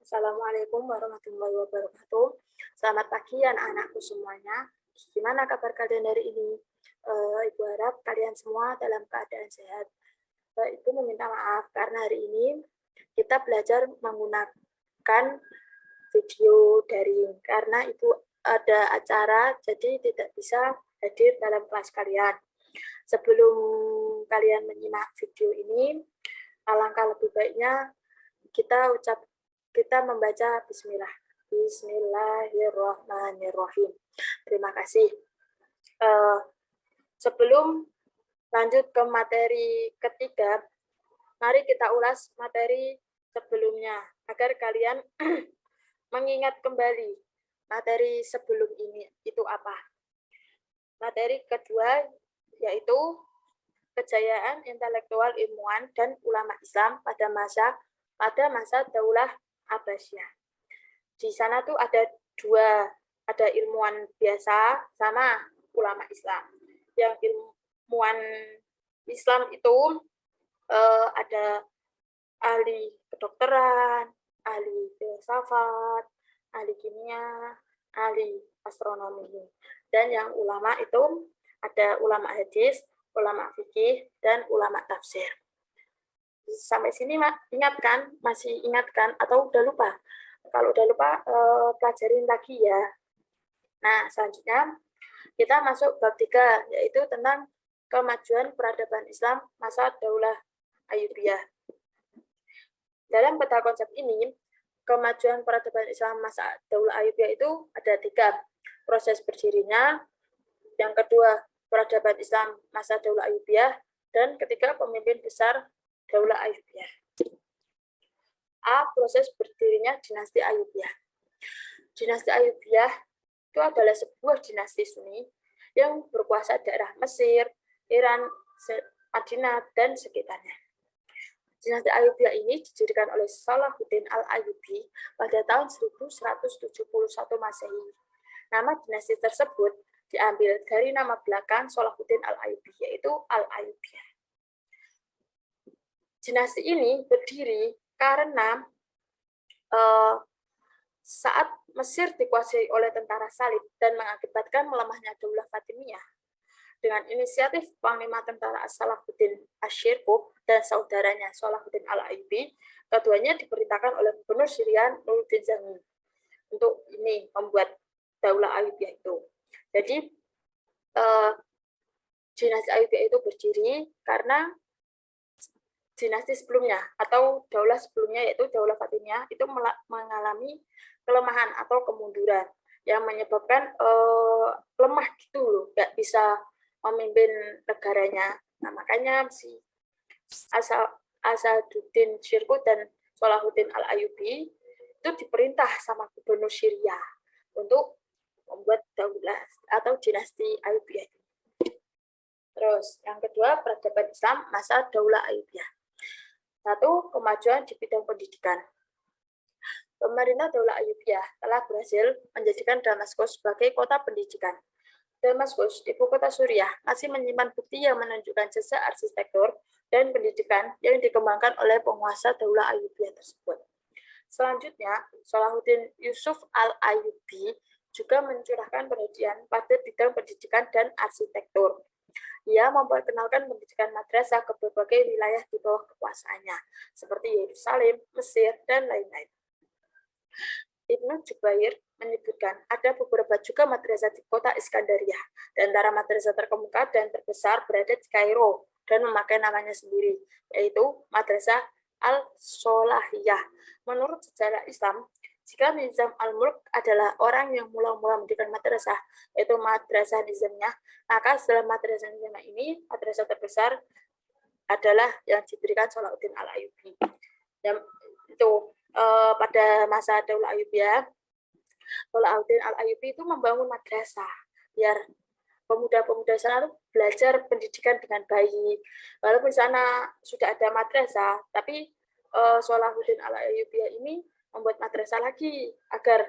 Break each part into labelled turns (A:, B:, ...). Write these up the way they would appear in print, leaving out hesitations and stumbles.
A: Assalamualaikum warahmatullahi wabarakatuh. Selamat pagi anak-anakku semuanya. Gimana kabar kalian hari ini? Ibu harap kalian semua dalam keadaan sehat. Ibu meminta maaf karena hari ini kita belajar menggunakan video daring karena Ibu ada acara jadi tidak bisa hadir dalam kelas kalian. Sebelum kalian menyimak video ini, alangkah lebih baiknya kita membaca Bismillah. Bismillahirrahmanirrahim. Terima kasih. Sebelum lanjut ke materi ketiga, mari kita ulas materi sebelumnya agar kalian mengingat kembali materi sebelum ini itu apa. Materi kedua yaitu kejayaan intelektual ilmuwan dan ulama Islam pada masa Daulah Abbasiyah. Di sana tuh ada ada ilmuwan biasa sama ulama Islam. Yang ilmuwan Islam itu ada ahli kedokteran, ahli filsafat, ahli kimia, ahli astronomi. Dan yang ulama itu ada ulama hadis, ulama fikih, dan ulama tafsir. Sampai sini ingat kan? Masih ingat kan? Atau udah lupa? Kalau udah lupa, pelajarin lagi ya. Nah, selanjutnya kita masuk bab 3, yaitu tentang kemajuan peradaban Islam masa Daulah Ayyubiyah. Dalam peta konsep ini, kemajuan peradaban Islam masa Daulah Ayyubiyah itu ada 3. Proses berdirinya, yang kedua, peradaban Islam masa Daulah Ayyubiyah, dan ketiga, pemimpin besar Daulah Ayyubiyah. A. Proses berdirinya dinasti Ayyubiyah. Dinasti Ayyubiyah itu adalah sebuah dinasti Sunni yang berkuasa daerah Mesir, Iran, Madinah, dan sekitarnya. Dinasti Ayyubiyah ini didirikan oleh Salahuddin Al-Ayyubi pada tahun 1171 Masehi. Nama dinasti tersebut diambil dari nama belakang Salahuddin Al-Ayyubi, yaitu Al-Ayyubiyah. Dinasti ini berdiri karena saat Mesir dikuasai oleh tentara Salib dan mengakibatkan melemahnya Daulah Fatimiyah, dengan inisiatif Panglima Tentara Salahuddin Asyirkuh dan saudaranya Salahuddin Al-Ayyubi, keduanya diperintahkan oleh Gubernur Syria Nuruddin Zami untuk membuat Daulah Ayyubiyah itu. Jadi dinasti Ayyubiyah itu berdiri karena dinasti sebelumnya atau daulah sebelumnya yaitu Daulah Fatimiyah itu mengalami kelemahan atau kemunduran yang menyebabkan lemah gitu loh, nggak bisa memimpin negaranya. Nah, makanya si Asaduddin Syirkuh dan Salahuddin Al-Ayyubi itu diperintah sama Gubernur Syria untuk membuat daulah atau dinasti Ayyubiyah. Terus, yang kedua, peradaban Islam masa Daulah Ayyubiyah. 1. Kemajuan di bidang pendidikan. Pemerintah Daulah Ayyubiyah telah berhasil menjadikan Damaskus sebagai kota pendidikan. Damaskus, ibu kota Suriah, masih menyimpan bukti yang menunjukkan jejak arsitektur dan pendidikan yang dikembangkan oleh penguasa Daulah Ayyubiyah tersebut. Selanjutnya, Salahuddin Yusuf Al-Ayyubi juga mencurahkan perhatian pada bidang pendidikan dan arsitektur. Ia memperkenalkan pendidikan madrasah ke berbagai wilayah di bawah kekuasaannya, seperti Yerusalem, Mesir, dan lain-lain. Ibnu Jubair menyebutkan ada beberapa juga madrasah di kota Iskandariah, dan antara madrasah terkemuka dan terbesar berada di Kairo dan memakai namanya sendiri, yaitu Madrasah Al-Solahiyah. Menurut sejarah Islam, jika Nizam al-Mulk adalah orang yang mula-mula mendirikan madrasah, yaitu madrasah nizamnya, maka setelah madrasah nizamnya ini, madrasah terbesar adalah yang didirikan Salahuddin Al-Ayyubi. Yang itu pada masa Daulah Ayyubiyah, Salahuddin Al-Ayyubi itu membangun madrasah biar pemuda-pemuda sana belajar pendidikan dengan baik. Walaupun sana sudah ada madrasah, tapi Salahuddin Al-Ayyubi ini membuat madrasah lagi agar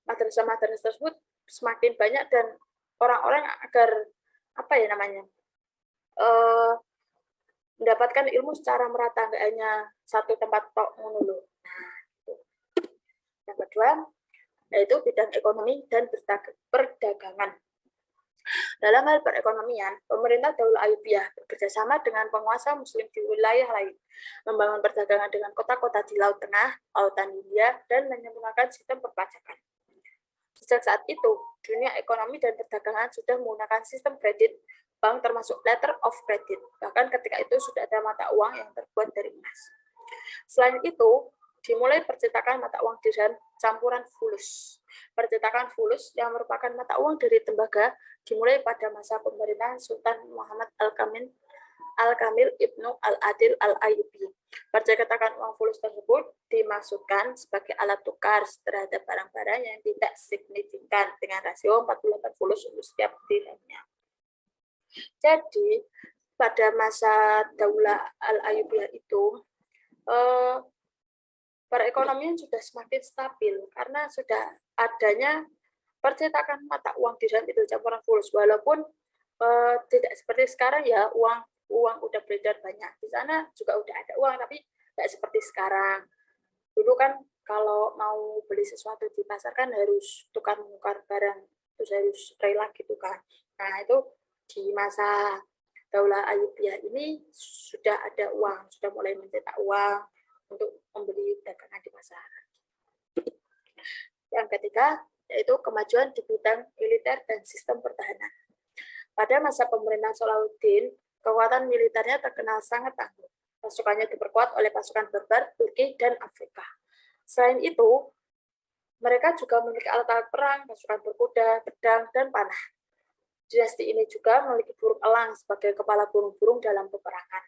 A: madrasah-madrasah tersebut semakin banyak dan orang-orang agar mendapatkan ilmu secara merata, nggak hanya satu tempat tok ngono. Nah, gitu. Yang kedua, yaitu bidang ekonomi dan perdagangan. Dalam hal perekonomian, pemerintah Daulah Ayyubiyah bekerjasama dengan penguasa Muslim di wilayah lain, membangun perdagangan dengan kota-kota di Laut Tengah, Lautan Hindia, dan menyempurnakan sistem perpajakan. Sejak saat itu, dunia ekonomi dan perdagangan sudah menggunakan sistem kredit bank termasuk letter of credit. Bahkan ketika itu sudah ada mata uang yang terbuat dari emas. Selain itu, dimulai percetakan mata uang dirham campuran fulus. Percetakan fulus yang merupakan mata uang dari tembaga dimulai pada masa pemerintahan Sultan Muhammad Al-Kamil Ibnu Al-Adil Al-Ayyubi. Percetakan uang fulus tersebut dimaksudkan sebagai alat tukar terhadap barang-barang yang tidak signifikan dengan rasio 48 fulus untuk setiap dirhamnya. Jadi, pada masa Daulah Al-Ayyubiyah itu, perekonomian sudah semakin stabil karena sudah adanya percetakan mata uang dirham itu campuran fulus, walaupun tidak seperti sekarang ya, uang udah beredar banyak. Di sana juga udah ada uang, tapi tidak seperti sekarang. Dulu kan kalau mau beli sesuatu di pasar kan harus tukar-menukar barang, terus harus rela gitu kan. Nah, itu di masa Daulah Ayyubiyah ini sudah ada uang, sudah mulai mencetak uang untuk membeli dagangan di pasar. Yang ketiga, yaitu kemajuan di bidang militer dan sistem pertahanan. Pada masa pemerintahan Salahuddin, kekuatan militernya terkenal sangat tangguh. Pasukannya diperkuat oleh pasukan Berber, Turki, dan Afrika. Selain itu, mereka juga memiliki alat-alat perang, pasukan berkuda, pedang, dan panah. Dinasti ini juga memiliki burung elang sebagai kepala burung-burung dalam peperangan.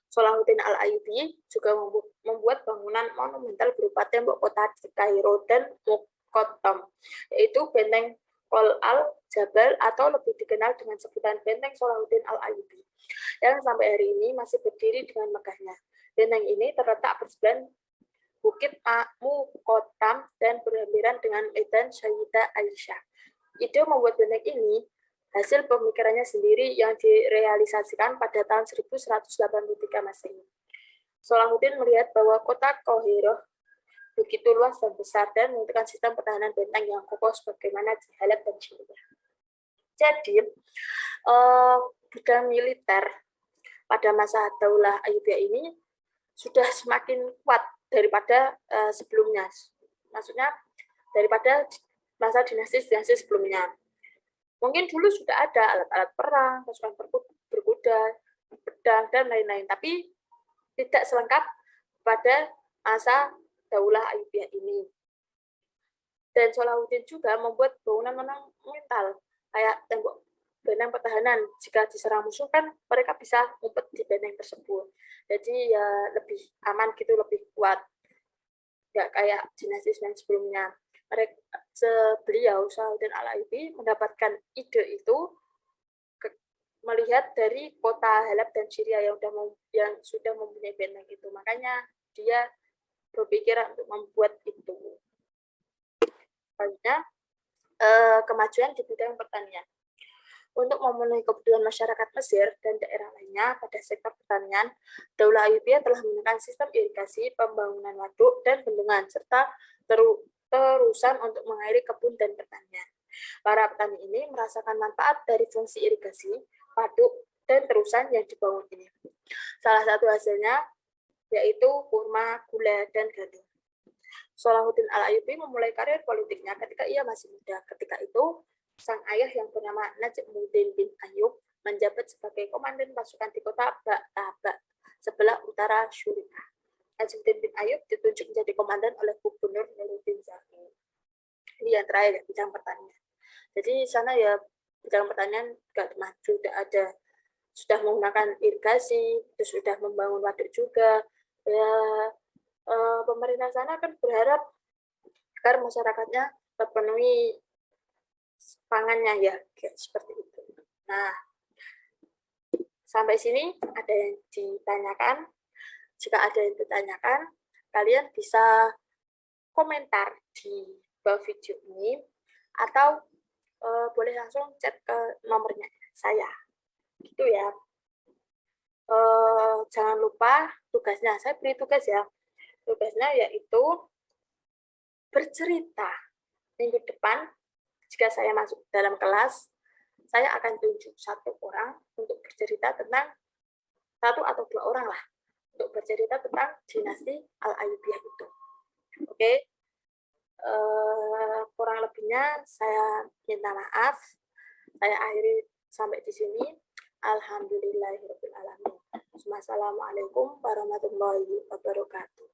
A: Salahuddin Al-Ayyubi juga membuat bangunan monumental berupa tembok kota di Kairo dan Muqattam, yaitu Benteng Qol al-Jabal atau lebih dikenal dengan sebutan Benteng Salahuddin Al-Ayyubi, yang sampai hari ini masih berdiri dengan megahnya. Benteng ini terletak bersebelahan Bukit Muqattam dan berhampiran dengan Medan Sayyidah Aisyah. Ide membuat benteng ini hasil pemikirannya sendiri yang direalisasikan pada tahun 1183 Masehi. Salahuddin melihat bahwa kota Qaahirah begitu luas dan besar dan membutuhkan sistem pertahanan benteng yang kokoh sebagaimana di Halab dan Syria. Jadi, bidang militer pada masa Daulah Ayyubiyah ini sudah semakin kuat daripada sebelumnya. Maksudnya, daripada masa dinasti-dinasti sebelumnya. Mungkin dulu sudah ada alat-alat perang, pasukan berkuda, pedang, dan lain-lain, tapi tidak selengkap pada masa Daulah Ayyubiyah ini. Dan Salahuddin juga membuat bangunan monumental, kayak tembok benteng pertahanan. Jika diserang musuh kan mereka bisa ngumpet di benteng tersebut. Jadi ya lebih aman gitu, lebih kuat. Nggak kayak dinasti sebelumnya. Beliau Salahuddin Al-Ayyubi mendapatkan ide itu melihat dari kota Halab dan Syria yang sudah mempunyai benteng itu. Makanya dia berpikir untuk membuat itu. Selanjutnya, kemajuan di bidang pertanian. Untuk memenuhi kebutuhan masyarakat Mesir dan daerah lainnya pada sektor pertanian, Daulah Ayyubiyah telah menggunakan sistem irigasi, pembangunan waduk, dan bendungan, serta terusan untuk mengairi kebun dan pertanian. Para petani ini merasakan manfaat dari fungsi irigasi, waduk, dan terusan yang dibangun ini. Salah satu hasilnya yaitu kurma, gula, dan gandum. Salahuddin Al-Ayyubi memulai karir politiknya ketika ia masih muda. Ketika itu, sang ayah yang bernama Najmuddin bin Ayyub menjabat sebagai komandan pasukan di kota Ba'tabak, sebelah utara Syurika. Najmuddin bin Ayyub ditunjuk menjadi komandan oleh Gubernur Nuruddin Zahir. Ini yang terakhir, bidang pertanian. Jadi sana ya bidang pertanian tidak maju, tidak ada, sudah menggunakan irigasi, terus sudah membangun waduk juga. Ya, pemerintah sana kan berharap agar masyarakatnya terpenuhi pangannya ya, kayak seperti itu. Nah, sampai sini ada yang ditanyakan? Jika ada yang ditanyakan, kalian bisa komentar di bawah video ini atau boleh langsung chat ke nomornya saya. Gitu ya. Jangan lupa tugasnya, saya beri tugas ya. Tugasnya yaitu bercerita. Minggu depan, jika saya masuk dalam kelas, saya akan tunjuk satu orang untuk bercerita tentang, satu atau dua orang lah, untuk bercerita tentang dinasti Al-Ayyubiyah itu. Oke, kurang lebihnya saya minta maaf. Saya akhiri sampai di sini. Alhamdulillahirrahmanirrahim. Wassalamualaikum warahmatullahi wabarakatuh.